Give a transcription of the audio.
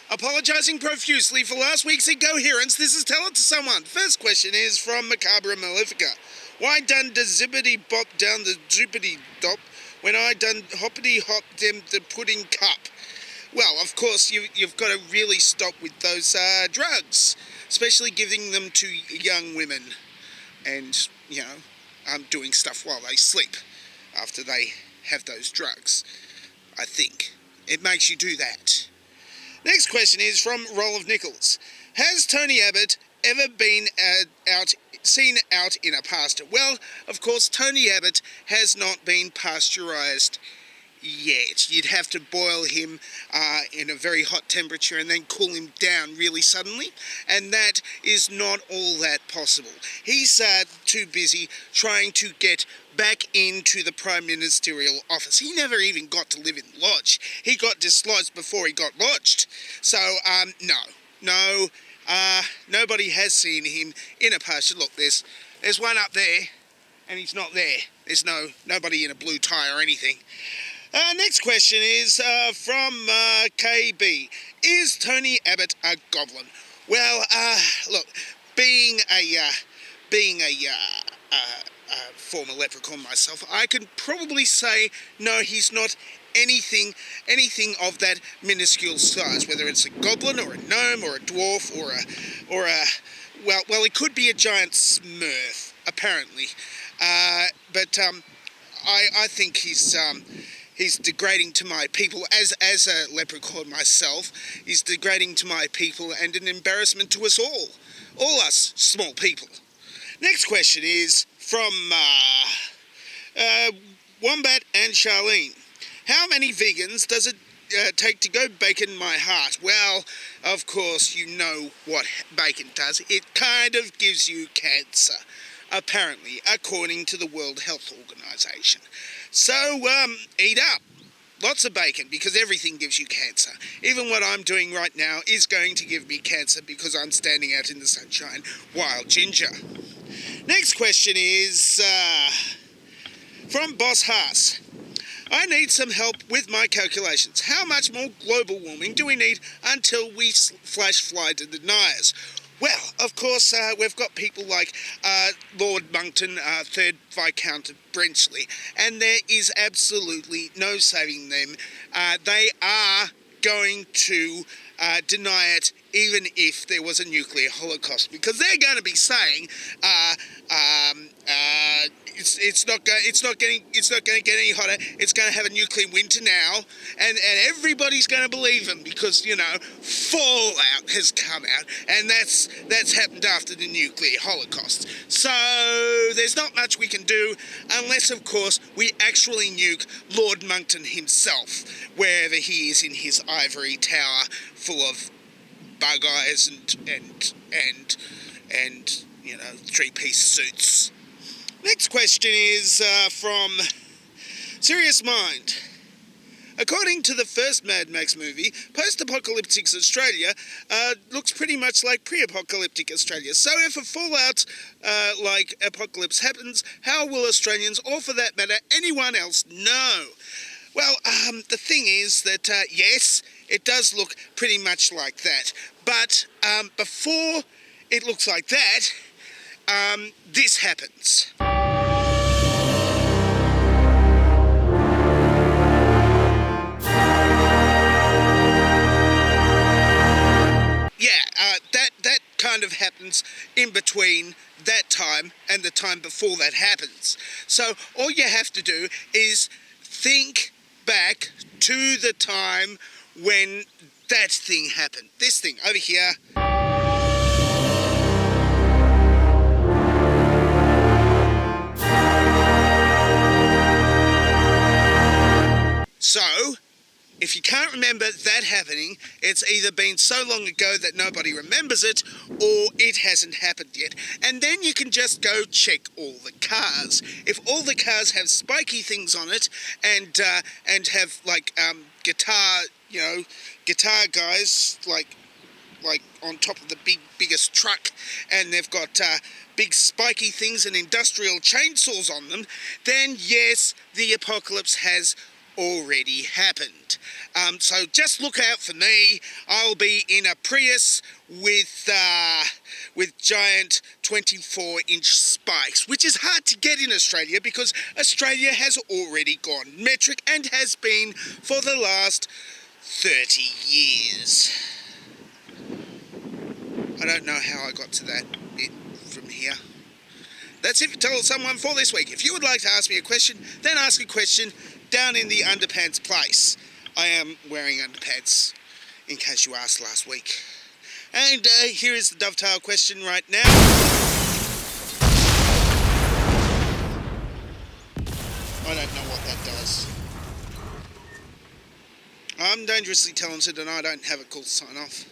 Apologising profusely for last week's incoherence, this is Tell It to Someone. First question is from Macabre Malefica. Why done the zippity bop down the drippity dop when I done hoppity hop dem the pudding cup? Well, of course, you've got to really stop with those drugs, especially giving them to young women and, doing stuff while they sleep after they have those drugs, I think. It makes you do that. Next question is from Roll of Nickels. Has Tony Abbott ever been seen out in a pasture? Well, of course, Tony Abbott has not been pasteurised yet. You'd have to boil him in a very hot temperature and then cool him down really suddenly, and that is not all that possible. He's too busy trying to get back into the Prime Ministerial office. He never even got to live in Lodge. He got dislodged before he got lodged. So, no, nobody has seen him in a pasture. Look, there's one up there, and he's not there. There's nobody in a blue tie or anything. Next question is from KB. Is Tony Abbott a goblin? Well, look, being a former leprechaun myself, I can probably say no, he's not anything of that minuscule size. Whether it's a goblin or a gnome or a dwarf or a well, it could be a giant smurf apparently, but I think he's degrading to my people as a leprechaun myself. He's degrading to my people and an embarrassment to us all us small people. Next question is from Wombat and Charlene. How many vegans does it take to go bacon my heart? Well, of course, you know what bacon does. It kind of gives you cancer, apparently, according to the World Health Organization. So, eat up. Lots of bacon, because everything gives you cancer. Even what I'm doing right now is going to give me cancer because I'm standing out in the sunshine, wild ginger. Next question is from Boss Haas. I need some help with my calculations. How much more global warming do we need until we flash fly to deniers? Well, of course, we've got people like Lord Monkton, 3rd Viscount of Brenchley, and there is absolutely no saving them. They are going to deny it even if there was a nuclear holocaust, because they're going to be saying it's not going to get any hotter. It's going to have a nuclear winter now, and everybody's going to believe them because fallout has come out, and that's happened after the nuclear holocaust. So there's not much we can do unless, of course, we actually nuke Lord Monkton himself, wherever he is in his ivory tower full of bug eyes and three-piece suits. Next question is from Serious Mind. According to the first Mad Max movie, post-apocalyptic Australia looks pretty much like pre-apocalyptic Australia. So if a fallout like apocalypse happens, how will Australians, or for that matter anyone else, know? Well, the thing is that, yes, it does look pretty much like that. But before it looks like that, this happens. That kind of happens in between that time and the time before that happens. So all you have to do is think back to the time when that thing happened. This thing over here. So, if you can't remember that happening, it's either been so long ago that nobody remembers it, or it hasn't happened yet. And then you can just go check all the cars. If all the cars have spiky things on it and have like guitar guys like on top of the biggest truck, and they've got big spiky things and industrial chainsaws on them, then yes, the apocalypse has already happened. So just look out for me. I'll be in a Prius with giant 24-inch spikes, which is hard to get in Australia because Australia has already gone metric and has been for the last 30 years. I don't know how I got to that bit from here. That's it for Tell Someone for this week. If you would like to ask me a question, then ask a question down in the underpants place. I am wearing underpants, in case you asked last week. And here is the dovetail question right now. I don't know what that does. I'm dangerously talented and I don't have a cool sign off.